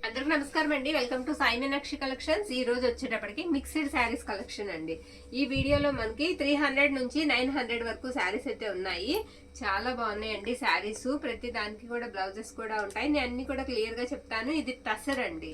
అందరికి నమస్కారం అండి. Welcome to Sai Meenakshi collections. ఈ రోజు వచ్చేటప్పటికి మిక్స్డ్ శారీస్ కలెక్షన్ అండి. ఈ వీడియోలో మనకి 300 నుంచి 900 వరకు శారీస్ అయితే ఉన్నాయి. చాలా బాగున్నాయండి శారీస్. ప్రతి దానికి కూడా బ్లౌజెస్ కూడా ఉంటాయి. నేను అన్ని కూడా క్లియర్ గా చెప్తాను. ఇది టసర్ అండి,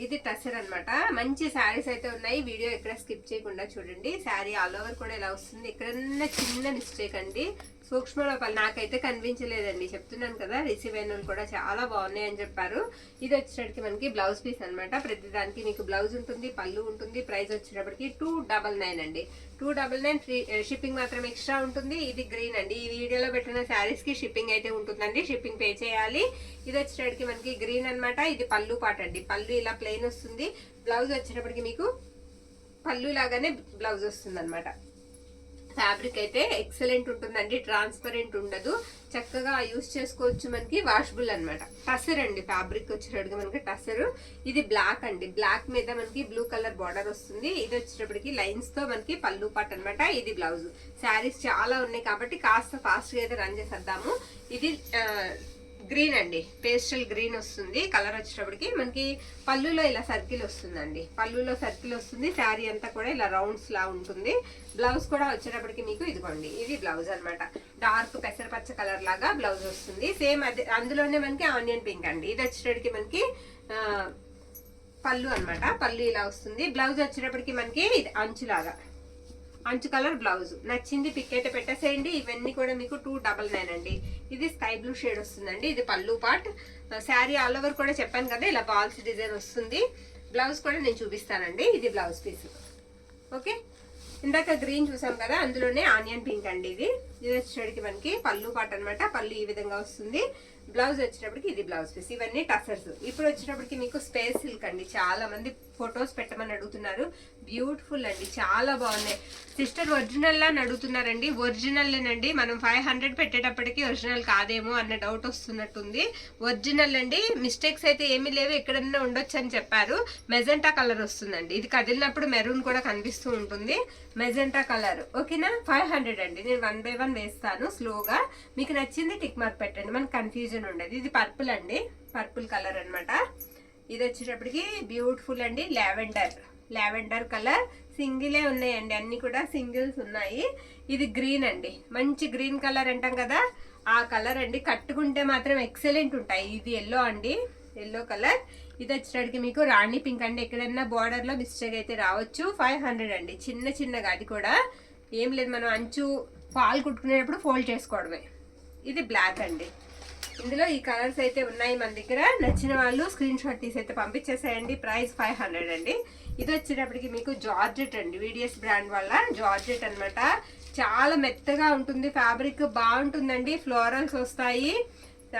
ఇది టసర్ అన్నమాట. మంచి శారీస్ అయితే ఉన్నాయి. వీడియో ఎక్కడ స్కిప్ చేయకుండా చూడండి. శారీ ఆల్ ఓవర్ కూడా ఇలా వస్తుంది. ఎక్కడన్నా చిన్న మిస్టేక్ అండి, సూక్ష్మ లోపాలు నాకైతే కనిపించలేదండి. చెప్తున్నాను కదా, రిసీవ్ అయిన కూడా చాలా బాగున్నాయి అని చెప్పారు. ఇది వచ్చేటప్పటికి మనకి బ్లౌజ్ పీస్ అనమాట. ప్రతి దానికి మీకు బ్లౌజ్ ఉంటుంది, పళ్ళు ఉంటుంది. ప్రైస్ వచ్చేటప్పటికి 299 అండి. 299 ఫ్రీ షిప్పింగ్ మాత్రం ఎక్స్ట్రా ఉంటుంది. ఇది గ్రీన్ అండి. ఈ వీడియోలో పెట్టిన శారీస్ కి షిప్పింగ్ అయితే ఉంటుందండి, షిప్పింగ్ పే చేయాలి. ఇది వచ్చేటప్పటికి మనకి గ్రీన్ అనమాట. ఇది పళ్ళు పాట అండి. పళ్ళు ఇలా ప్లెయిన్ వస్తుంది. బ్లౌజ్ వచ్చేటప్పటికి మీకు పళ్ళు లాగానే బ్లౌజ్ వస్తుంది అనమాట. ఫ్యాబ్రిక్ అయితే ఎక్సలెంట్ ఉంటుందండి, ట్రాన్స్పరెంట్ ఉండదు, చక్కగా యూస్ చేసుకోవచ్చు. మనకి వాషబుల్ అనమాట. టసర్ అండి, ఫ్యాబ్రిక్ వచ్చేటప్పటికి మనకి టసర్. ఇది బ్లాక్ అండి. బ్లాక్ మీద మనకి బ్లూ కలర్ బార్డర్ వస్తుంది. ఇది వచ్చేటప్పటికి లైన్స్ తో మనకి పళ్ళు పాట్ అనమాట. ఇది బ్లౌజ్. శారీస్ చాలా ఉన్నాయి కాబట్టి కాస్త ఫాస్ట్ గా అయితే రన్ చేసేద్దాము. ఇది గ్రీన్ అండి, పేస్టల్ గ్రీన్ వస్తుంది. కలర్ వచ్చేటప్పటికి మనకి పళ్ళులో ఇలా సర్కిల్ వస్తుందండి. పళ్ళులో సర్కిల్ వస్తుంది. శారీ అంతా కూడా ఇలా రౌండ్స్ లా ఉంటుంది. బ్లౌజ్ కూడా వచ్చేటప్పటికి మీకు ఇదిగోండి, ఇది బ్లౌజ్ అనమాట. డార్క్ పెసరపచ్చ కలర్ లాగా బ్లౌజ్ వస్తుంది. సేమ్ అదే అందులోనే మనకి ఆనియన్ పింక్ అండి. ఇది వచ్చేటప్పటికి మనకి పళ్ళు అనమాట. పళ్ళు ఇలా వస్తుంది. బ్లౌజ్ వచ్చేటప్పటికి మనకి ఇది అంచులాగా, అంచు కలర్ బ్లౌజ్. నచ్చింది పిక్ అయితే పెట్టేసేయండి. ఇవన్నీ కూడా మీకు 299 అండి. ఇది స్కై బ్లూ షేడ్ వస్తుందండి. ఇది పళ్ళు పార్ట్. శారీ ఆల్ ఓవర్ కూడా చెప్పాను కదా, ఇలా బాల్స్ డిజైన్ వస్తుంది. బ్లౌజ్ కూడా నేను చూపిస్తానండి. ఇది బ్లౌజ్ పీస్. ఓకే, ఇందాక గ్రీన్ చూసాం కదా, అందులోనే ఆనియన్ పింక్ అండి. ఇది వచ్చేటప్పటికి మనకి పళ్ళు పార్ట్ అనమాట. పళ్ళు ఈ విధంగా వస్తుంది. బ్లౌజ్ వచ్చేటప్పటికి ఇది బ్లౌజ్ పీస్. ఇవన్నీ టసర్స్. ఇప్పుడు వచ్చేటప్పటికి మీకు స్పేస్ సిల్క్ అండి. చాలా మంది ఫొటోస్ పెట్టమని అడుగుతున్నారు. బ్యూటిఫుల్ అండి, చాలా బాగున్నాయి. సిస్టర్ ఒరిజినల్ లా అడుగుతున్నారండి. ఒరిజినల్లేనండి. మనం 500 పెట్టేటప్పటికి ఒరిజినల్ కాదేమో అన్న డౌట్ వస్తున్నట్టుంది. ఒరిజినల్ అండి, మిస్టేక్స్ అయితే ఏమీ లేవు. ఎక్కడన్నా ఉండొచ్చు అని చెప్పారు. మెజెంటా కలర్ వస్తుందండి. ఇది కదిలినప్పుడు మెరూన్ కూడా కనిపిస్తూ ఉంటుంది. Magenta colour. ఓకేనా, 500 అండి. నేను 1 by 1 వేస్తాను స్లోగా. మీకు నచ్చింది టిక్ మార్క్ పెట్టండి, మనకు కన్ఫ్యూజన్ ఉండదు. ఇది పర్పుల్ అండి, పర్పుల్ కలర్ అనమాట. ఇది వచ్చేటప్పటికి బ్యూటిఫుల్ అండి, లావెండర్ కలర్. సింగిలే ఉన్నాయండి, అన్ని కూడా సింగిల్స్ ఉన్నాయి. ఇది గ్రీన్ అండి, మంచి గ్రీన్ కలర్ అంటాం కదా, ఆ కలర్ అండి. కట్టుకుంటే మాత్రం ఎక్సలెంట్ ఉంటాయి. ఇది ఎల్లో అండి, ఎల్లో కలర్. ఇది వచ్చేటప్పటికి మీకు రాణి పింక్ అండి. ఎక్కడన్నా బార్డర్ లో మిస్టేక్ అయితే రావచ్చు. 500 అండి. చిన్నగా, అది కూడా ఏం లేదు, మనం అంచు ఫాల్ కుట్టుకునేటప్పుడు ఫోల్డ్ చేసుకోవడమే. ఇది బ్లాక్ అండి. ఇందులో ఈ కలర్స్ అయితే ఉన్నాయి మన దగ్గర. నచ్చిన వాళ్ళు స్క్రీన్ షాట్ తీసి అయితే పంపించేసేయండి. ప్రైస్ 500 అండి. ఇది వచ్చేటప్పటికి మీకు జార్జెట్ అండి, వీడియస్ బ్రాండ్ వల్ల జార్జెట్ అనమాట. చాలా మెత్తగా ఉంటుంది, ఫ్యాబ్రిక్ బాగుంటుందండి. ఫ్లోరల్స్ వస్తాయి,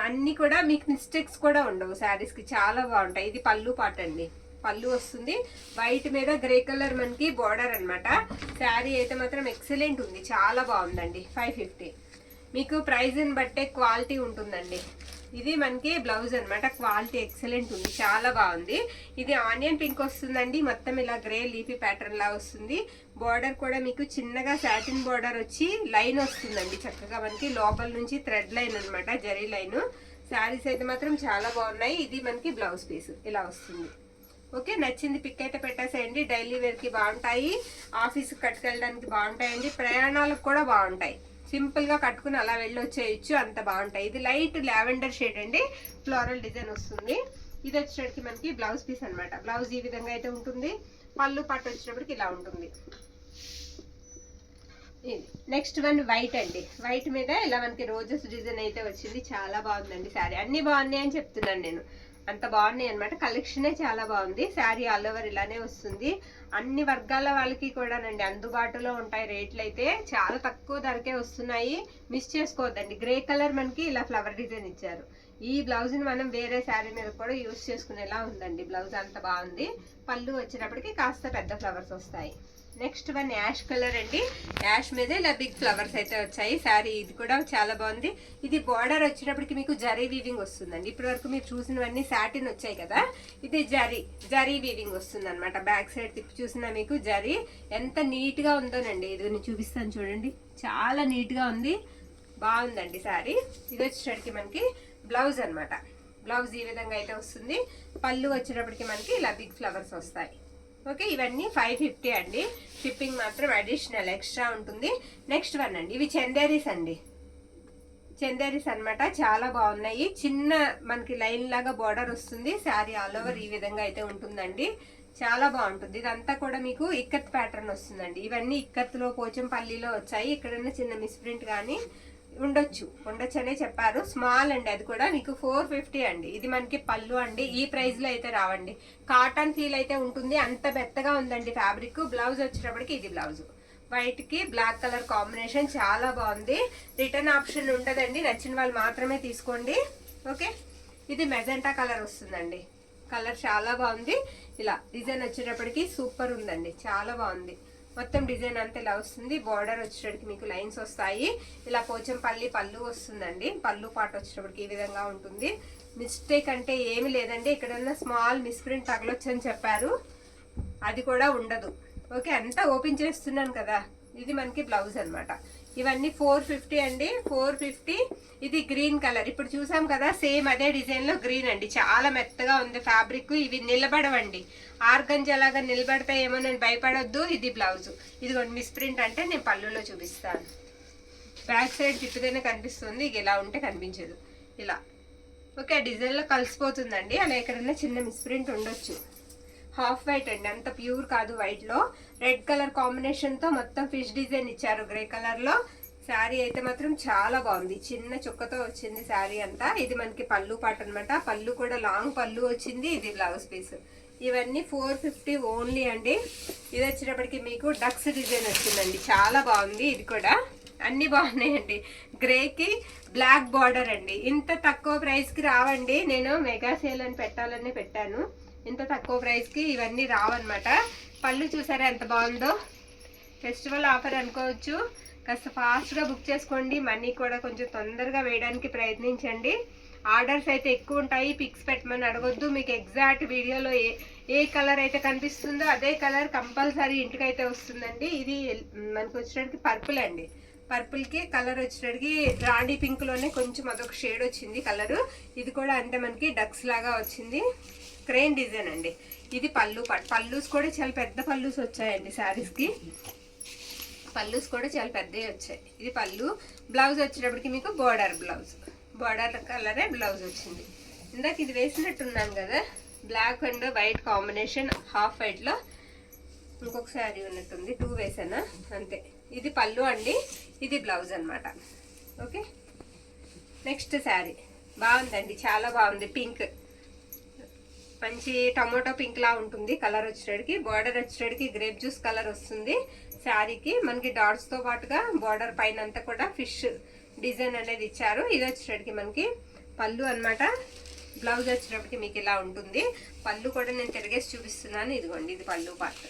అన్ని కూడా మీకు మిస్టేక్స్ కూడా ఉండవు. శారీస్ కి చాలా బాగుంటాయి. ఇది పళ్ళు పాట అండి. పళ్ళు వస్తుంది. వైట్ మీద గ్రే కలర్ మనకి బోర్డర్ అనమాట. శారీ అయితే మాత్రం ఎక్సలెంట్ ఉంది, చాలా బాగుందండి. 550. మీకు ప్రైజ్ ని బట్టే క్వాలిటీ ఉంటుందండి. ఇది మనకి బ్లౌజ్ అనమాట. క్వాలిటీ ఎక్సలెంట్ ఉంది, చాలా బాగుంది. ఇది ఆనియన్ పింక్ వస్తుందండి. మొత్తం ఇలా గ్రే లీఫీ ప్యాటర్న్ లా వస్తుంది. బార్డర్ కూడా మీకు చిన్నగా సాటిన్ బార్డర్ వచ్చి లైన్ వస్తుందండి. చక్కగా మనకి లోపల నుంచి థ్రెడ్ లైన్ అనమాట, జరీ లైన్. శారీస్ అయితే మాత్రం చాలా బాగున్నాయి. ఇది మనకి బ్లౌజ్ పీస్ ఇలా వస్తుంది. ఓకే, నచ్చింది పిక్ అయితే పెట్టేసేయండి. డైలీ వేర్ కి బాగుంటాయి, ఆఫీస్ కట్టుకెళ్ళడానికి బాగుంటాయండి, ప్రయాణాలకు కూడా బాగుంటాయి. సింపుల్ గా కట్టుకుని అలా వెళ్ళి వచ్చేయచ్చు, అంత బాగుంటాయి. ఇది లైట్ లావెండర్ షేడ్ అండి, ఫ్లోరల్ డిజైన్ వస్తుంది. ఇది వచ్చేటప్పటికి మనకి బ్లౌజ్ పీస్ అనమాట. బ్లౌజ్ ఈ విధంగా అయితే ఉంటుంది. పళ్ళు పట్టు వచ్చేటప్పటికి ఇలా ఉంటుంది. నెక్స్ట్ వన్ వైట్ అండి. వైట్ మీద ఇలా మనకి రోజెస్ డిజైన్ అయితే వచ్చింది. చాలా బాగుందండి శారీ. అన్ని బాగున్నాయి అని చెప్తున్నాను నేను, అంత బాగున్నాయి అనమాట. కలెక్షనే చాలా బాగుంది. శారీ ఆల్ ఓవర్ ఇలానే వస్తుంది. అన్ని వర్గాల వాళ్ళకి కూడానండి అందుబాటులో ఉంటాయి. రేట్లు అయితే చాలా తక్కువ ధరకే వస్తున్నాయి, మిస్ చేసుకోవద్దండి. గ్రే కలర్ మనకి ఇలా ఫ్లవర్ డిజైన్ ఇచ్చారు. ఈ బ్లౌజ్ ని మనం వేరే శారీ మీద కూడా యూజ్ చేసుకునేలా ఉందండి. బ్లౌజ్ అంత బాగుంది. పళ్ళు వచ్చేటప్పటికి కాస్త పెద్ద ఫ్లవర్స్ వస్తాయి. నెక్స్ట్ వన్ యాష్ కలర్ అండి. యాష్ మీద ఇలా బిగ్ ఫ్లవర్స్ అయితే వచ్చాయి. శారీ ఇది కూడా చాలా బాగుంది. ఇది బార్డర్ వచ్చేటప్పటికి మీకు జరీ వీవింగ్ వస్తుందండి. ఇప్పటి వరకు మీరు చూసినవన్నీ సాటిన్ వచ్చాయి కదా, ఇది జరీ వీవింగ్ వస్తుంది అనమాట. బ్యాక్ సైడ్ తిప్పి చూసినా మీకు జరీ ఎంత నీట్ గా ఉందోనండి. ఇది నేను చూపిస్తాను చూడండి, చాలా నీట్ గా ఉంది, బాగుందండి శారీ. ఇది వచ్చేటప్పటికి మనకి బ్లౌజ్ అనమాట. బ్లౌజ్ ఈ విధంగా అయితే వస్తుంది. పళ్ళు వచ్చేటప్పటికి మనకి ఇలా బిగ్ ఫ్లవర్స్ వస్తాయి. ఓకే, ఇవన్నీ 550 అండి. షిప్పింగ్ మాత్రం అడిషనల్ ఎక్స్ట్రా ఉంటుంది. నెక్స్ట్ వన్ అండి, ఇవి చందేరీస్ అండి. చందేరీస్ అన్నమాట, చాలా బాగున్నాయి. చిన్న మనకి లైన్ లాగా బార్డర్ వస్తుంది. శారీ ఆల్ ఓవర్ ఈ విధంగా అయితే ఉంటుందండి. చాలా బాగుంటుంది. ఇదంతా కూడా మీకు ఇక్కత్ ప్యాటర్న్ వస్తుందండి. ఇవన్నీ ఇక్కత్తులో పోచంపల్లిలో వచ్చాయి. ఎక్కడన్నా చిన్న మిస్ప్రింట్ కానీ ఉండొచ్చు అనే చెప్పారు. స్మాల్ అండి, అది కూడా మీకు 450 అండి. ఇది మనకి పళ్ళు అండి. ఈ ప్రైస్ లో అయితే రావండి. కాటన్ ఫీల్ అయితే ఉంటుంది. అంత మెత్తగా ఉందండి ఫ్యాబ్రిక్. బ్లౌజ్ వచ్చేటప్పటికి ఇది బ్లౌజ్ వైట్ కి బ్లాక్ కలర్ కాంబినేషన్ చాలా బాగుంది. రిటర్న్ ఆప్షన్ ఉండదండి. నచ్చిన వాళ్ళు మాత్రమే తీసుకోండి. ఓకే, ఇది మెజెంటా కలర్ వస్తుందండి. కలర్ చాలా బాగుంది. ఇలా డిజైన్ వచ్చేటప్పటికి సూపర్ ఉందండి, చాలా బాగుంది. మొత్తం డిజైన్ అంతా ఇలా వస్తుంది. బార్డర్ వచ్చేటప్పటికి మీకు లైన్స్ వస్తాయి. ఇలా పోచంపల్లి పళ్ళు వస్తుందండి. పళ్ళు పాట వచ్చేటప్పటికి ఈ విధంగా ఉంటుంది. మిస్టేక్ అంటే ఏమి లేదండి. ఎక్కడన్నా స్మాల్ మిస్ప్రింట్ తగలొచ్చు అని చెప్పారు, అది కూడా ఉండదు. ఓకే, అంతా ఓపెన్ చేస్తున్నాను కదా. ఇది మనకి బ్లౌజ్ అన్నమాట. ఇవన్నీ 450 అండి. 450. ఇది గ్రీన్ కలర్, ఇప్పుడు చూసాం కదా సేమ్ అదే డిజైన్ లో గ్రీన్ అండి. చాలా మెత్తగా ఉంది ఫ్యాబ్రిక్. ఇవి నిలబడవండి. ఆర్గంజా లాగా నిలబడతాయేమో నేను భయపడొద్దు. ఇది బ్లౌజ్. ఇదిగోండి మిస్ప్రింట్ అంటే నేను పళ్ళులో చూపిస్తాను. బ్యాక్ సైడ్ తిప్పితేనే కనిపిస్తుంది, ఇక ఇలా ఉంటే కనిపించదు. ఇలా ఓకే, డిజైన్ లో కలిసిపోతుందండి. అలా ఎక్కడన్నా చిన్న మిస్ప్రింట్ ఉండొచ్చు. హాఫ్ వైట్ అండి, అంత ప్యూర్ కాదు. వైట్ లో రెడ్ కలర్ కాంబినేషన్ తో మొత్తం ఫిష్ డిజైన్ ఇచ్చారు గ్రే కలర్ లో. శారీ అయితే మాత్రం చాలా బాగుంది. చిన్న చుక్కతో వచ్చింది శారీ అంతా. ఇది మనకి పళ్ళు పాట అనమాట. పళ్ళు కూడా లాంగ్ పళ్ళు వచ్చింది. ఇది బ్లౌజ్ పీస్. ఇవన్నీ 450 ఓన్లీ అండి. ఇది వచ్చేటప్పటికి మీకు డక్స్ డిజైన్ వచ్చిందండి, చాలా బాగుంది. ఇది కూడా అన్ని బాగున్నాయండి. గ్రేకి బ్లాక్ బార్డర్ అండి. ఇంత తక్కువ ప్రైస్ కి రావండి. నేను మెగా సేల్ అని పెట్టాలని పెట్టాను. ఇంత తక్కువ ప్రైస్ కి ఇవన్నీ రావన్నమాట. పళ్ళు చూసారా ఎంత బాగుందో. ఫెస్టివల్ ఆఫర్ అనుకోవచ్చు. కాస్త ఫాస్ట్ గా బుక్ చేసుకోండి. మనీ కూడా కొంచెం తొందరగా వేయడానికి ప్రయత్నించండి. ఆర్డర్స్ అయితే ఎక్కువ ఉంటాయి. పిక్స్ పెట్టమని అడగొద్దు. మీకు ఎగ్జాక్ట్ వీడియోలో ఏ కలర్ అయితే కనిపిస్తుందో అదే కలర్ కంపల్సరీ ఇంటికైతే వస్తుందండి. ఇది మనకి వచ్చేటప్పటికి పర్పుల్ అండి. పర్పుల్ కి కలర్ వచ్చేటప్పటికి రాణి పింక్ లోనే కొంచెం అదొక షేడ్ వచ్చింది కలర్. ఇది కూడా అంటే మనకి డక్స్ లాగా వచ్చింది. క్రేన్ డిజైన్ అండి. ఇది పళ్ళు పల్లూస్ కూడా చాలా పెద్ద పల్లూస్ వచ్చాయండి శారీస్ కి. పల్లూస్ కూడా చాలా పెద్దవి వచ్చాయి. ఇది పళ్ళు. బ్లౌజ్ వచ్చేటప్పటికి మీకు బోర్డర్ బ్లౌజ్, బోర్డర్ కలరే బ్లౌజ్ వచ్చింది. ఇందాక ఇది వేసినట్టున్నాను కదా, black and white combination half white లో. ఇంకొక శారీ ఉన్నట్టుంది, 2 వేసానా అంతే. ఇది పళ్ళు అండి, ఇది బ్లౌజ్ అన్నమాట. ఓకే, నెక్స్ట్ శారీ బాగుందండి, చాలా బాగుంది. పింక్, మంచి టమోటో పింక్ లా ఉంటుంది కలర్ వచ్చేటికి. బార్డర్ వచ్చేటికి గ్రేప్ జ్యూస్ కలర్ వస్తుంది శారీకి. మనకి డాట్స్ తో పాటుగా బార్డర్ పైన అంతా కూడా ఫిష్ డిజైన్ అనేది ఇచ్చారు. ఇది వచ్చేటికి మనకి పళ్ళు అన్నమాట. బ్లౌజ్ వచ్చేటప్పటికి మీకు ఇలా ఉంటుంది. పళ్ళు కూడా నేను తిరిగేసి చూపిస్తున్నాను. ఇదిగోండి, ఇది పళ్ళు పార్ట్.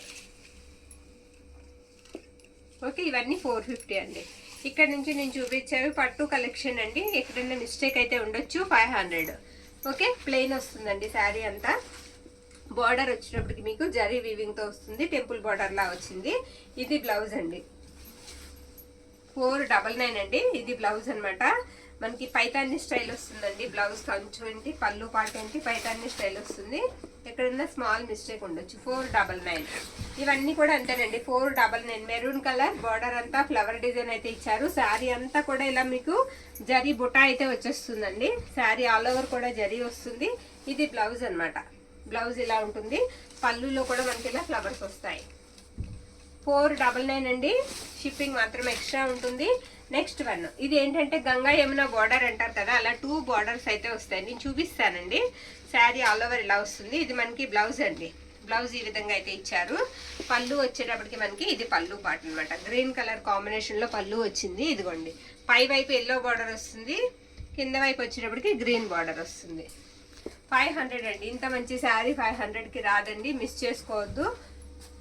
ఓకే, ఇవన్నీ 450 అండి. ఇక్కడ నుంచి నేను చూపించాను పట్టు కలెక్షన్ అండి. ఎక్కడైనా మిస్టేక్ అయితే ఉండొచ్చు. 500. ఓకే, ప్లెయిన్ వస్తుందండి శారీ అంతా. బార్డర్ వచ్చేటప్పటికి మీకు జరీ వీవింగ్ తో వస్తుంది. టెంపుల్ బార్డర్ లా వచ్చింది. ఇది బ్లౌజ్ అండి. 499 అండి. ఇది బ్లౌజ్ అన్నమాట. మనకి పైతాన్ని స్టైల్ వస్తుందండి. బ్లౌజ్ కంచు ఏంటి, పళ్ళు పాట ఏంటి, పైతాన్ని స్టైల్ వస్తుంది. ఎక్కడన్నా స్మాల్ మిస్టేక్ ఉండొచ్చు. 499. ఇవన్నీ కూడా అంతేనండి, 499. మెరూన్ కలర్ బార్డర్ అంతా ఫ్లవర్ డిజైన్ అయితే ఇచ్చారు. శారీ అంతా కూడా ఇలా మీకు జరీ బుటా అయితే వచ్చేస్తుందండి. శారీ ఆల్ ఓవర్ కూడా జరీ వస్తుంది. ఇది బ్లౌజ్ అన్నమాట. బ్లౌజ్ ఇలా ఉంటుంది. పళ్ళులో కూడా మనకి ఇలా ఫ్లవర్స్ వస్తాయి. 499 అండి. షిప్పింగ్ మాత్రం ఎక్స్ట్రా ఉంటుంది. నెక్స్ట్ వన్, ఇది ఏంటంటే గంగా యమున బార్డర్ అంటారు కదా, అలా 2 బార్డర్స్ అయితే వస్తాయి. నేను చూపిస్తానండి. శారీ ఆల్ ఓవర్ ఇలా వస్తుంది. ఇది మనకి బ్లౌజ్ అండి. బ్లౌజ్ ఈ విధంగా అయితే ఇచ్చారు. పళ్ళు వచ్చేటప్పటికి మనకి ఇది పళ్ళు పాట అనమాట. గ్రీన్ కలర్ కాంబినేషన్ లో పళ్ళు వచ్చింది. ఇదిగోండి, పై వైపు ఎల్లో బార్డర్ వస్తుంది, కింద వైపు వచ్చేటప్పటికి గ్రీన్ బార్డర్ వస్తుంది. 500 అండి. ఇంత మంచి శారీ 500కి రాదండి, మిస్ చేసుకోవద్దు.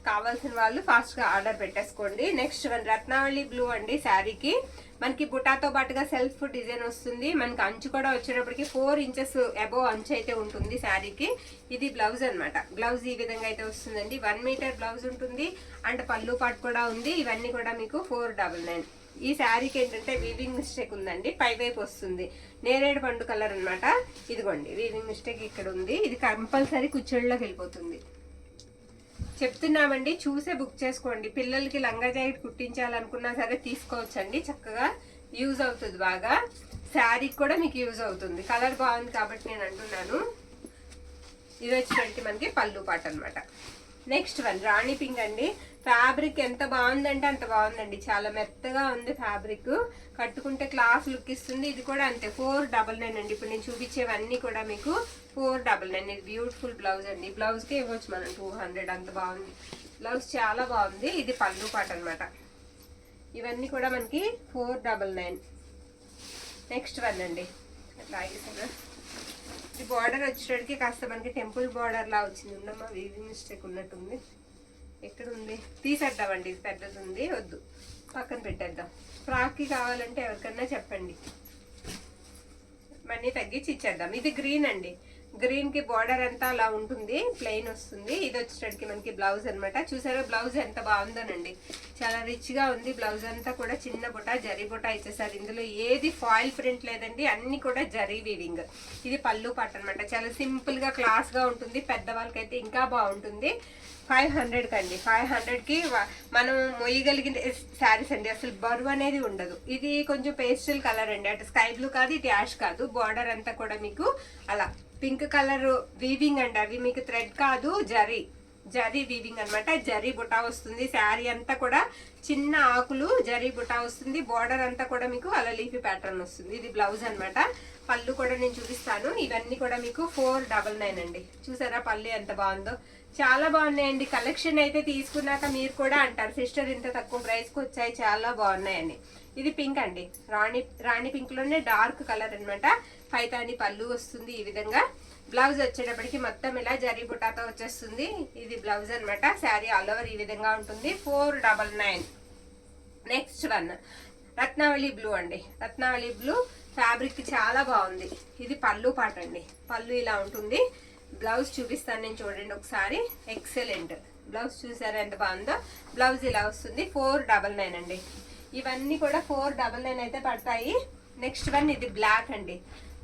కావాల్సిన వాళ్ళు ఫాస్ట్ గా ఆర్డర్ పెట్టేసుకోండి. నెక్స్ట్ వన్, రత్నావళి బ్లూ అండి. శారీకి మనకి బుటాతో పాటుగా సెల్ఫ్ డిజైన్ వస్తుంది. మనకి అంచు కూడా వచ్చేటప్పటికి 4 ఇంచెస్ అబోవ్ అంచు అయితే ఉంటుంది శారీకి. ఇది బ్లౌజ్ అన్నమాట. బ్లౌజ్ ఈ విధంగా అయితే వస్తుందండి. 1 మీటర్ బ్లౌజ్ ఉంటుంది అండ్ పళ్ళు పాటు కూడా ఉంది. ఇవన్నీ కూడా మీకు 499. ఈ శారీకి ఏంటంటే వీవింగ్ మిస్టేక్ ఉందండి, పై వైపు వస్తుంది నేరేడు పండు కలర్ అన్నమాట. ఇదిగోండి వీవింగ్ మిస్టేక్ ఇక్కడ ఉంది, ఇది కంపల్సరీ కుచ్చెళ్ళలోకి వెళ్ళిపోతుంది. చెప్తున్నామండి, చూసే బుక్ చేసుకోండి. పిల్లలకి లంగా జాకెట్ కుట్టించాలనుకున్నా సరే తీసుకోవచ్చండి, చక్కగా యూజ్ అవుతుంది, బాగా శారీకి కూడా మీకు యూజ్ అవుతుంది. కలర్ బాగుంది కాబట్టి నేను అంటున్నాను. ఇది వచ్చేసరికి మనకి పళ్ళు పాట అనమాట. నెక్స్ట్ వన్ రాణి పింక్ అండి. ఫ్యాబ్రిక్ ఎంత బాగుందంటే అంత బాగుందండి, చాలా మెత్తగా ఉంది ఫ్యాబ్రిక్, కట్టుకుంటే క్లాస్ లుక్ ఇస్తుంది. ఇది కూడా అంతే 499 అండి. ఇప్పుడు నేను చూపించేవన్నీ కూడా మీకు 499. ఇది బ్యూటిఫుల్ బ్లౌజ్ అండి, బ్లౌజ్కే ఇవ్వచ్చు మనం 200, అంత బాగుంది బ్లౌజ్, చాలా బాగుంది. ఇది పళ్ళు పాట అనమాట. ఇవన్నీ కూడా మనకి 499. నెక్స్ట్ వన్ అండి, లాగేసాను. ఈ బార్డర్ వచ్చేటికి కాస్త మనకి టెంపుల్ బార్డర్ లా వచ్చింది, ఉండమ్మా వీవింగ్ మిస్టేక్ ఉన్నట్టుంది. ఎక్కడ ఉంది తీసేద్దామండి, ఇది పెద్దది ఉంది, వద్దు పక్కన పెట్టేద్దాం. ఫ్రాక్కి కావాలంటే ఎవరికన్నా చెప్పండి, మనీ తగ్గించి ఇచ్చేద్దాం. ఇది గ్రీన్ అండి, గ్రీన్ కి బార్డర్ అంతా అలా ఉంటుంది, ప్లెయిన్ వస్తుంది. ఇది వచ్చేటికి మనకి బ్లౌజ్ అనమాట. చూసారా బ్లౌజ్ ఎంత బాగుందోనండి, చాలా రిచ్ గా ఉంది. బ్లౌజ్ అంతా కూడా చిన్న బుట్ట జరీ బుట్ట ఇచ్చేసారు. ఇందులో ఏది ఫాయిల్ ప్రింట్ లేదండి, అన్ని కూడా జరీ వీవింగ్. ఇది పళ్ళు పాట అనమాట, చాలా సింపుల్ గా క్లాస్ గా ఉంటుంది. పెద్దవాళ్ళకైతే ఇంకా బాగుంటుంది. 500 కండి, 500కి మనం మొయ్యగలిగిన శారీస్ అండి, అసలు బరువు అనేది ఉండదు. ఇది కొంచెం పేస్టల్ కలర్ అండి, అటు స్కై బ్లూ కాదు, ఇటు యాష్ కాదు. బార్డర్ అంతా కూడా మీకు అలా పింక్ కలర్ వీవింగ్ అండి, అవి మీకు థ్రెడ్ కాదు, జరీ వీవింగ్ అనమాట. జరీ బుటా వస్తుంది. శారీ అంతా కూడా చిన్న ఆకులు జరీ బుటా వస్తుంది. బార్డర్ అంతా కూడా మీకు అలా లీఫీ ప్యాటర్న్ వస్తుంది. ఇది బ్లౌజ్ అనమాట. పళ్ళు కూడా నేను చూపిస్తాను. ఇవన్నీ కూడా మీకు 499 అండి. చూసారా పళ్ళు ఎంత బాగుందో, చాలా బాగున్నాయండి. కలెక్షన్ అయితే తీసుకున్నాక మీరు కూడా అంటారు, సిస్టర్ ఇంత తక్కువ ప్రైస్కి వచ్చాయి, చాలా బాగున్నాయండి. ఇది పింక్ అండి, రాణి పింక్ లోనే డార్క్ కలర్ అనమాట. పైతాని పళ్ళు వస్తుంది ఈ విధంగా. బ్లౌజ్ వచ్చేటప్పటికి మొత్తం ఇలా జరీ బుటాతో వచ్చేస్తుంది. ఇది బ్లౌజ్ అనమాట. శారీ ఆల్ ఓవర్ ఈ విధంగా ఉంటుంది. 499. నెక్స్ట్ వన్ రత్నావళి బ్లూ అండి. రత్నావళి బ్లూ ఫ్యాబ్రిక్ చాలా బాగుంది. ఇది పళ్ళు పాట అండి, పళ్ళు ఇలా ఉంటుంది. బ్లౌజ్ చూపిస్తాను నేను, చూడండి ఒకసారి. ఎక్సలెంట్ బ్లౌజ్, చూసారా ఎంత బాగుందో. బ్లౌజ్ ఇలా వస్తుంది. 499 అండి. ఇవన్నీ కూడా 499 అయితే పడతాయి. నెక్స్ట్ వన్ ఇది బ్లాక్ అండి,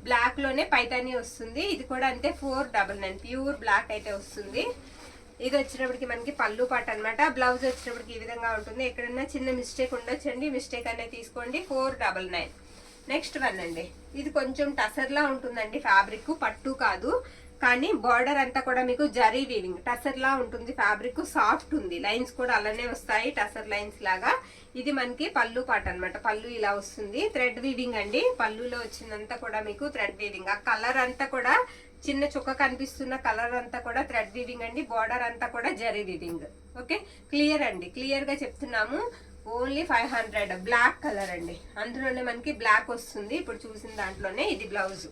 బ్లాక్ లోనే పైతాని వస్తుంది. ఇది కూడా అంతే 499, ప్యూర్ బ్లాక్ అయితే వస్తుంది. ఇది వచ్చినప్పటికి మనకి పళ్ళు పాట అనమాట. బ్లౌజ్ వచ్చినప్పటికి ఈ విధంగా ఉంటుంది. ఎక్కడన్నా చిన్న మిస్టేక్ ఉండొచ్చండి, మిస్టేక్ అనేది తీసుకోండి. 499. నెక్స్ట్ వన్ అండి, ఇది కొంచెం టసర్లా ఉంటుందండి ఫ్యాబ్రిక్, పట్టు కాదు కానీ బార్డర్ అంతా కూడా మీకు జరీ వీవింగ్, టసర్ లా ఉంటుంది. ఫ్యాబ్రిక్ సాఫ్ట్ ఉంది, లైన్స్ కూడా అలానే వస్తాయి టసర్ లైన్స్ లాగా. ఇది మనకి పళ్ళు పాట అనమాట. పళ్ళు ఇలా వస్తుంది, థ్రెడ్ వీవింగ్ అండి. పళ్ళులో వచ్చిందంతా కూడా మీకు థ్రెడ్ వీవింగ్. ఆ కలర్ అంతా కూడా చిన్న చుక్క కనిపిస్తున్న కలర్ అంతా కూడా థ్రెడ్ వీవింగ్ అండి. బార్డర్ అంతా కూడా జరీ వీవింగ్. ఓకే, క్లియర్ అండి, క్లియర్ గా చెప్తున్నాము. ఓన్లీ 500. బ్లాక్ కలర్ అండి, అందులోనే మనకి బ్లాక్ వస్తుంది ఇప్పుడు చూసిన దాంట్లోనే. ఇది బ్లౌజ్,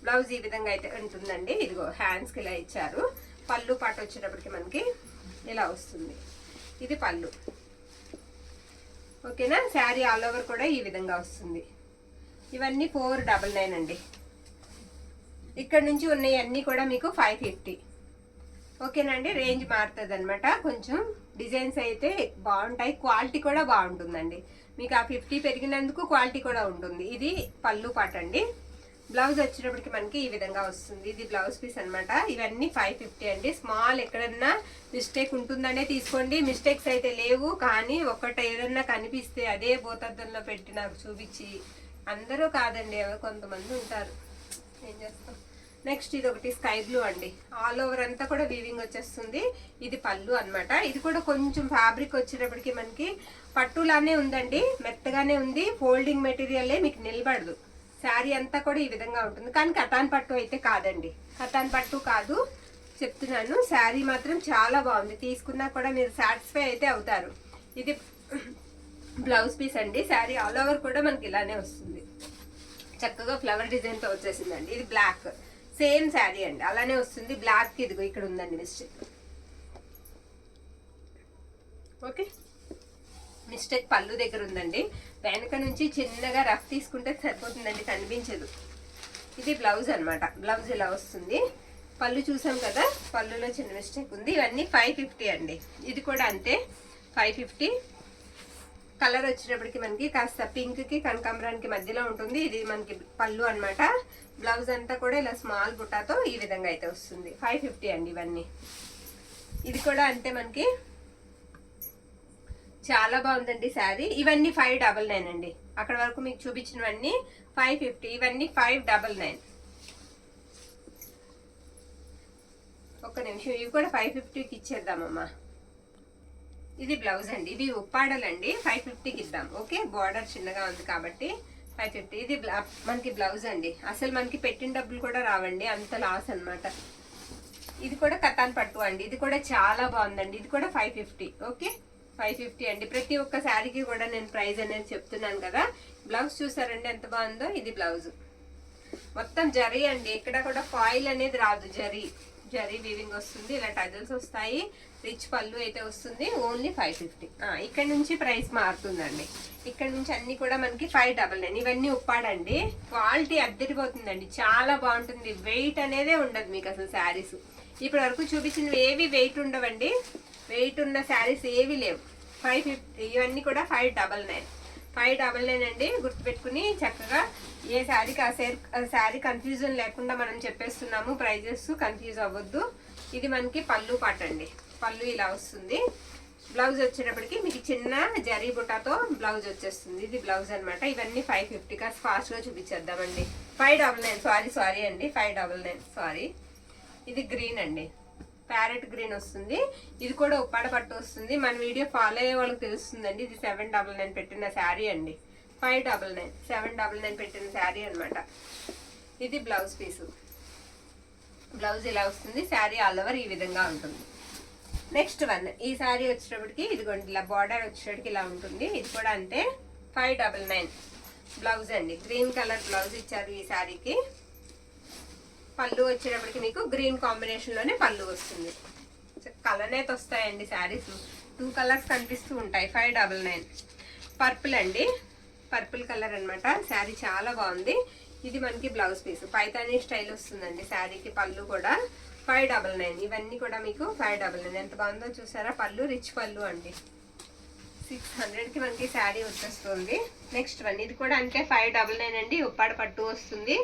బ్లౌజ్ ఈ విధంగా అయితే ఉంటుందండి. ఇదిగో హ్యాండ్స్ కి ఇలా ఇచ్చారు. పళ్ళు పాట వచ్చేటప్పటికి మనకి ఇలా వస్తుంది. ఇది పళ్ళు. ఓకేనా, శారీ ఆల్ ఓవర్ కూడా ఈ విధంగా వస్తుంది. ఇవన్నీ 499 అండి. ఇక్కడ నుంచి ఉన్నాయి అన్ని కూడా మీకు 550. ఓకేనండి, రేంజ్ మారుతుంది అనమాట. కొంచెం డిజైన్స్ అయితే బాగుంటాయి, క్వాలిటీ కూడా బాగుంటుందండి. మీకు ఆ 50 పెరిగినందుకు క్వాలిటీ కూడా ఉంటుంది. ఇది పళ్ళు పాట అండి. బ్లౌజ్ వచ్చేటప్పటికి మనకి ఈ విధంగా వస్తుంది. ఇది బ్లౌజ్ పీస్ అనమాట. ఇవన్నీ 550 అండి. స్మాల్ ఎక్కడన్నా మిస్టేక్ ఉంటుందనే తీసుకోండి, మిస్టేక్స్ అయితే లేవు. కానీ ఒకటి ఏదన్నా కనిపిస్తే అదే బోతద్దంలో పెట్టి నాకు చూపించి, అందరూ కాదండి, ఎవరు కొంతమంది ఉంటారు, ఏం చేస్తాం. నెక్స్ట్ ఇది ఒకటి స్కై బ్లూ అండి, ఆల్ ఓవర్ అంతా కూడా వీవింగ్ వచ్చేస్తుంది. ఇది పళ్ళు అనమాట. ఇది కూడా కొంచెం ఫ్యాబ్రిక్ వచ్చేటప్పటికి మనకి పట్టులానే ఉందండి, మెత్తగానే ఉంది. ఫోల్డింగ్ మెటీరియలే, మీకు నిలబడదు. శారీ అంతా కూడా ఈ విధంగా ఉంటుంది. కానీ కతాన్ పట్టు అయితే కాదండి, కతాన్ పట్టు కాదు చెప్తున్నాను. శారీ మాత్రం చాలా బాగుంది, తీసుకున్నా కూడా మీరు సాటిస్ఫై అయితే అవుతారు. ఇది బ్లౌజ్ పీస్ అండి. శారీ ఆల్ ఓవర్ కూడా మనకి ఇలానే వస్తుంది, చక్కగా ఫ్లవర్ డిజైన్ తో వచ్చేసిందండి. ఇది బ్లాక్, సేమ్ శారీ అండి, అలానే వస్తుంది. బ్లాక్ కి ఇదిగో ఇక్కడ ఉందండి మిస్టేక్. ఓకే, మిస్టేక్ పళ్ళు దగ్గర ఉందండి. వెనక నుంచి చిన్నగా రఫ్ తీసుకుంటే సరిపోతుందండి, కనిపించదు. ఇది బ్లౌజ్ అనమాట. బ్లౌజ్ ఇలా వస్తుంది. పళ్ళు చూసాం కదా, పళ్ళులో చిన్న మిస్టేక్ ఉంది. ఇవన్నీ 550 అండి. ఇది కూడా అంతే 550. కలర్ వచ్చేటప్పటికి మనకి కాస్త పింక్ కి కనకాంబరానికి మధ్యలో ఉంటుంది. ఇది మనకి పళ్ళు అన్నమాట. బ్లౌజ్ అంతా కూడా ఇలా స్మాల్ బుట్టాతో ఈ విధంగా అయితే వస్తుంది. 550 అండి ఇవన్నీ. ఇది కూడా అంతే మనకి చాలా బాగుందండి శారీ. ఇవన్నీ 599 అండి. అక్కడ వరకు మీకు చూపించినవన్నీ 550, ఇవన్నీ 599. ఒక్క నిమిషం, ఇవి కూడా 550కి ఇచ్చేద్దామమ్మా. ఇది బ్లౌజ్ అండి, ఇవి ఉప్పాడలండి. 550కి ఇద్దాం. ఓకే, బార్డర్ చిన్నగా ఉంది కాబట్టి 550. ఇది మనకి బ్లౌజ్ అండి. అసలు మనకి పెట్టిన డబ్బులు కూడా రావండి, అంత లాస్ అన్నమాట. ఇది కూడా కతాన్ పట్టు అండి. ఇది కూడా చాలా బాగుందండి. ఇది కూడా 550. ఓకే, 550 అండి. ప్రతి ఒక్క శారీకి కూడా నేను ప్రైస్ అనేది చెప్తున్నాను కదా. బ్లౌజ్ చూసారండి ఎంత బాగుందో. ఇది బ్లౌజ్ మొత్తం జరీ అండి. ఇక్కడ కూడా ఫాయిల్ అనేది రాదు, జరీ వీవింగ్ వస్తుంది. ఇలా టజల్స్ వస్తాయి. రిచ్ పళ్ళు అయితే వస్తుంది. ఓన్లీ 550. ఇక్కడ నుంచి ప్రైస్ మారుతుందండి. ఇక్కడ నుంచి అన్ని కూడా మనకి 599. ఇవన్నీ ఉప్పాడండి. క్వాలిటీ అద్దరిపోతుందండి, చాలా బాగుంటుంది. వెయిట్ అనేదే ఉండదు మీకు అసలు శారీస్. ఇప్పటి వరకు చూపించినవి ఏవి వెయిట్ ఉండవండి. వెయిట్ ఉన్న శారీస్ ఏవి లేవు. 550. ఇవన్నీ కూడా 599 అండి. గుర్తుపెట్టుకుని చక్కగా ఏ శారీకి ఆ శారీ కన్ఫ్యూజన్ లేకుండా మనం చెప్పేస్తున్నాము. ప్రైజెస్ కన్ఫ్యూజ్ అవ్వద్దు. ఇది మనకి పళ్ళు పాట అండి. పళ్ళు ఇలా వస్తుంది. బ్లౌజ్ వచ్చేటప్పటికి మీకు చిన్న జరీ బుట్టాతో బ్లౌజ్ వచ్చేస్తుంది. ఇది బ్లౌజ్ అనమాట. ఇవన్నీ 550. కాస్త ఫాస్ట్గా చూపించేద్దామండి. 599. సారీ అండి, 599. సారీ. ఇది గ్రీన్ అండి, ప్యారెట్ గ్రీన్ వస్తుంది. ఇది కూడా ఉప్పాడ పట్టు వస్తుంది. మన వీడియో ఫాలో అయ్యే వాళ్ళకి తెలుస్తుందండి. ఇది 799 పెట్టిన శారీ అండి. 599, 799 పెట్టిన శారీ అనమాట. ఇది బ్లౌజ్ పీసు. బ్లౌజ్ ఇలా వస్తుంది. శారీ ఆల్ ఓవర్ ఈ విధంగా ఉంటుంది. నెక్స్ట్ వన్, ఈ శారీ వచ్చేటప్పటికి ఇదిగోండి ఇలా బార్డర్ వచ్చేటప్పటికి ఇలా ఉంటుంది. ఇది కూడా అంతే 599. బ్లౌజ్ అండి, గ్రీన్ కలర్ బ్లౌజ్ ఇచ్చారు ఈ శారీకి. పళ్ళు వచ్చేటప్పటికి మీకు గ్రీన్ కాంబినేషన్ లోనే పళ్ళు వస్తుంది. కలర్ అయితే వస్తాయండి శారీస్. 2 కలర్స్ కనిపిస్తూ ఉంటాయి. 599. పర్పుల్ అండి, పర్పుల్ కలర్ అనమాట. శారీ చాలా బాగుంది. ఇది మనకి బ్లౌజ్ పీస్. పైతానీ స్టైల్ వస్తుందండి శారీకి. పళ్ళు కూడా 599. ఇవన్నీ కూడా మీకు 599. ఎంత బాగుందో చూసారా. పళ్ళు రిచ్ పళ్ళు అండి. 600కి మనకి శారీ వచ్చేస్తుంది. నెక్స్ట్ వన్, ఇది కూడా అంటే 599 అండి. ఉప్పాడ పట్టు వస్తుంది.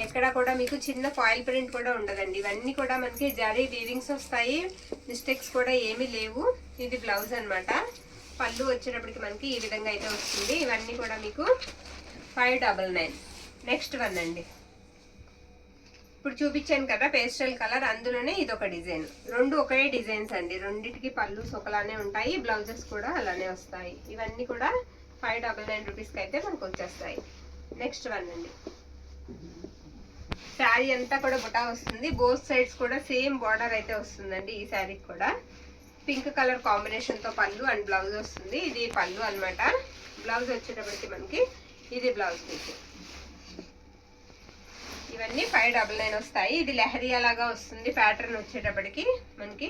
ఎక్కడ కూడా మీకు చిన్న ఫాయిల్ ప్రింట్ కూడా ఉండదండి. ఇవన్నీ కూడా మనకి జరీ వీవింగ్స్ వస్తాయి. మిస్టేక్స్ కూడా ఏమీ లేవు. ఇది బ్లౌజ్ అనమాట. పళ్ళు వచ్చేటప్పటికి మనకి ఈ విధంగా అయితే వస్తుంది. ఇవన్నీ కూడా మీకు 599. నెక్స్ట్ వన్ అండి, ఇప్పుడు చూపించాను కదా పేస్టల్ కలర్, అందులోనే ఇది ఒక డిజైన్. రెండు ఒకే డిజైన్స్ అండి. రెండింటికి పళ్ళు ఒకలానే ఉంటాయి, బ్లౌజెస్ కూడా అలానే వస్తాయి. ఇవన్నీ కూడా 599 రూపీస్కి అయితే మనకు వచ్చేస్తాయి. నెక్స్ట్ వన్ అండి, శారీ అంతా కూడా బుటా వస్తుంది. బోత్ సైడ్స్ కూడా సేమ్ బార్డర్ అయితే వస్తుందండి. ఈ శారీకి కూడా పింక్ కలర్ కాంబినేషన్ తో పళ్ళు అండ్ బ్లౌజ్ వస్తుంది. ఇది పళ్ళు అన్నమాట. బ్లౌజ్ వచ్చేటప్పటికి మనకి ఇది బ్లౌజ్ పీస్. ఇవన్నీ 599 వస్తాయి. ఇది లెహరియా లాగా వస్తుంది. ప్యాటర్న్ వచ్చేటప్పటికి మనకి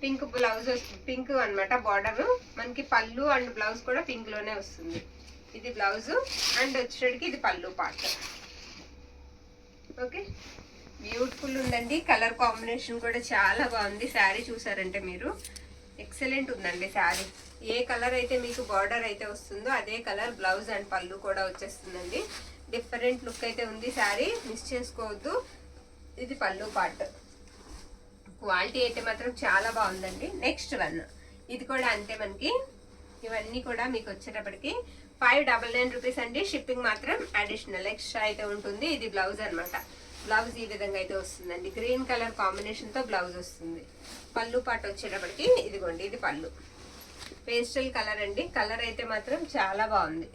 పింక్ బ్లౌజ్, పింక్ అన్నమాట బార్డర్. మనకి పళ్ళు అండ్ బ్లౌజ్ కూడా పింక్ లోనే వస్తుంది. ఇది బ్లౌజ్ అండ్ వచ్చేటప్పటికి ఇది పళ్ళు పార్ట్. ఓకే, బ్యూటిఫుల్ ఉందండి. కలర్ కాంబినేషన్ కూడా చాలా బాగుంది. శారీ చూసారంటే మీరు ఎక్సలెంట్ ఉందండి శారీ. ఏ కలర్ అయితే మీకు బార్డర్ అయితే వస్తుందో అదే కలర్ బ్లౌజ్ అండ్ పళ్ళు కూడా వచ్చేస్తుందండి. డిఫరెంట్ లుక్ అయితే ఉంది శారీ, మిస్ చేసుకోవద్దు. ఇది పళ్ళు పార్ట్. క్వాలిటీ అయితే మాత్రం చాలా బాగుందండి. నెక్స్ట్ వన్, ఇది కూడా అంతే మనకి. ఇవన్నీ కూడా మీకు వచ్చేటప్పటికి 599 రూపీస్ అండి. షిప్పింగ్ మాత్రం అడిషనల్ ఎక్స్ట్రా అయితే ఉంటుంది. ఇది బ్లౌజ్ అనమాట. బ్లౌజ్ ఈ విధంగా అయితే వస్తుందండి. గ్రీన్ కలర్ కాంబినేషన్ తో బ్లౌజ్ వస్తుంది. పళ్ళు పాట వచ్చేటప్పటికి ఇదిగోండి ఇది పళ్ళు. పేస్టల్ కలర్ అండి. కలర్ అయితే మాత్రం చాలా బాగుంది.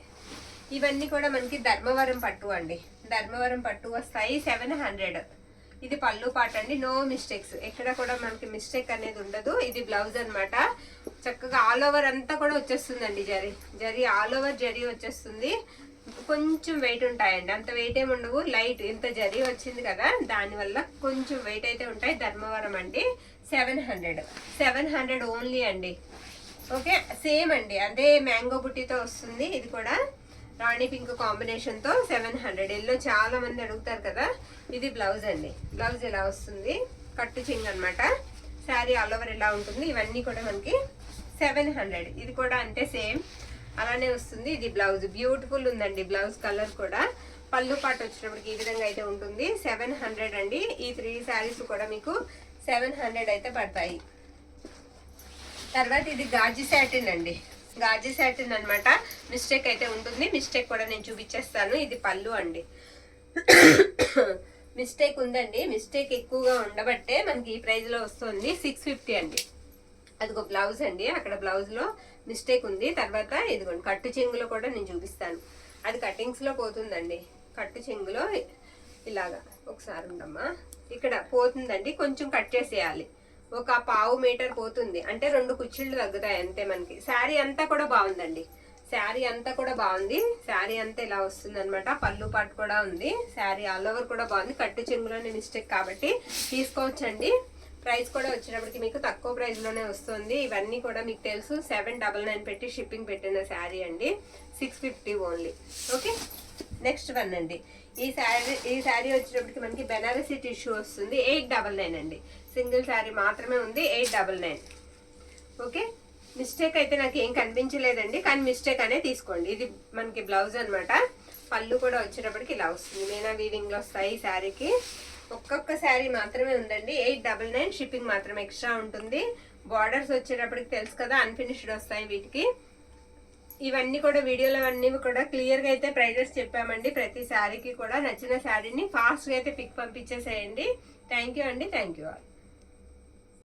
ఇవన్నీ కూడా మనకి ధర్మవరం పట్టు అండి. ధర్మవరం పట్టు వస్తాయి. 700. ఇది పళ్ళు పాట అండి. నో మిస్టేక్స్, ఎక్కడ కూడా మనకి మిస్టేక్ అనేది ఉండదు. ఇది బ్లౌజ్ అనమాట. చక్కగా ఆల్ ఓవర్ అంతా కూడా వచ్చేస్తుందండి. జరీ ఆల్ ఓవర్ జరీ వచ్చేస్తుంది. కొంచెం వెయిట్ ఉంటాయండి, అంత వెయిట్ ఏమి ఉండవు. లైట్ ఇంత జరీ వచ్చింది కదా, దానివల్ల కొంచెం వెయిట్ అయితే ఉంటాయి. ధర్మవరం అండి. 700 ఓన్లీ అండి. ఓకే, సేమ్ అండి, అదే మ్యాంగో బుట్టితో వస్తుంది. ఇది కూడా రాణి పింక్ కాంబినేషన్ తో 700. ఎల్లో చాలా మంది అడుగుతారు కదా. ఇది బ్లౌజ్ అండి. బ్లౌజ్ ఇలా వస్తుంది, కట్టు చింగ్ అనమాట. శారీ ఆల్ ఓవర్ ఇలా ఉంటుంది. ఇవన్నీ కూడా మనకి 700. ఇది కూడా అంతే సేమ్. అలానే వస్తుంది. ఇది బ్లౌజ్ బ్యూటిఫుల్ ఉందండి, బ్లౌజ్ కలర్ కూడా. పళ్ళు పాటు వచ్చినప్పటికి ఈ విధంగా అయితే ఉంటుంది. 700 అండి. ఈ 3 శారీస్ కూడా మీకు 700 అయితే పడతాయి. తర్వాత ఇది గాజీ సాటిన్ అండి, గాజీ సాటిన్ అనమాట. మిస్టేక్ అయితే ఉంటుంది, మిస్టేక్ కూడా నేను చూపించేస్తాను. ఇది పళ్ళు అండి. మిస్టేక్ ఉందండి, మిస్టేక్ ఎక్కువగా ఉండబట్టే మనకి ఈ ప్రైస్ లో వస్తుంది. 650 అండి. అదిగో బ్లౌజ్ అండి, అక్కడ బ్లౌజ్ లో మిస్టేక్ ఉంది. తర్వాత ఇదిగోండి కట్టు చెంగులో కూడా నేను చూపిస్తాను. అది కటింగ్స్ లో పోతుందండి, కట్టు చెంగులో ఇలాగా ఒకసారి ఉండమ్మా, ఇక్కడ పోతుందండి. కొంచెం కట్ చేసేయాలి, ఒక 1/2 మీటర్ పోతుంది, అంటే 2 కుచ్చిళ్ళు తగ్గుతాయి అంతే మనకి. శారీ అంతా కూడా బాగుందండి, శారీ అంతా కూడా బాగుంది. శారీ అంతా ఇలా వస్తుంది అనమాట. పళ్ళు పాటు కూడా ఉంది. శారీ ఆల్ ఓవర్ కూడా బాగుంది. కట్టు చెంగులోనే మిస్టేక్ కాబట్టి తీసుకోవచ్చండి. ప్రైస్ కూడా వచ్చేటప్పటికి మీకు తక్కువ ప్రైస్ లోనే వస్తుంది. ఇవన్నీ కూడా మీకు తెలుసు, 799 పెట్టి షిప్పింగ్ పెట్టిన శారీ అండి. 650 ఓన్లీ. ఓకే, నెక్స్ట్ వన్ అండి. ఈ శారీ వచ్చేటప్పటికి మనకి బెనారసీ టిష్యూ వస్తుంది. 899 అండి. సింగిల్ శారీ మాత్రమే ఉంది, 899. ఓకే, మిస్టేక్ అయితే నాకు ఏం కనిపించలేదండి, కానీ మిస్టేక్ అనే తీసుకోండి. ఇది మనకి బ్లౌజ్ అనమాట. పళ్ళు కూడా వచ్చేటప్పటికి ఇలా వస్తుంది, మీనా వీవింగ్ లో వస్తాయి ఈ శారీకి. ఒక్కొక్క శారీ మాత్రమే ఉందండి, 899. షిప్పింగ్ మాత్రం ఎక్స్ట్రా ఉంటుంది. బార్డర్స్ వచ్చేటప్పటికి తెలుసు కదా, అన్ఫినిష్డ్ వస్తాయి వీటికి. ఇవన్నీ కూడా వీడియోలో అన్నీ కూడా క్లియర్ గా అయితే ప్రైజెస్ చెప్పామండి. ప్రతి శారీకి కూడా నచ్చిన శారీని ఫాస్ట్ గా అయితే పిక్ పంపించేసేయండి. థ్యాంక్ యూ అండి, థ్యాంక్ యూ ఆల్.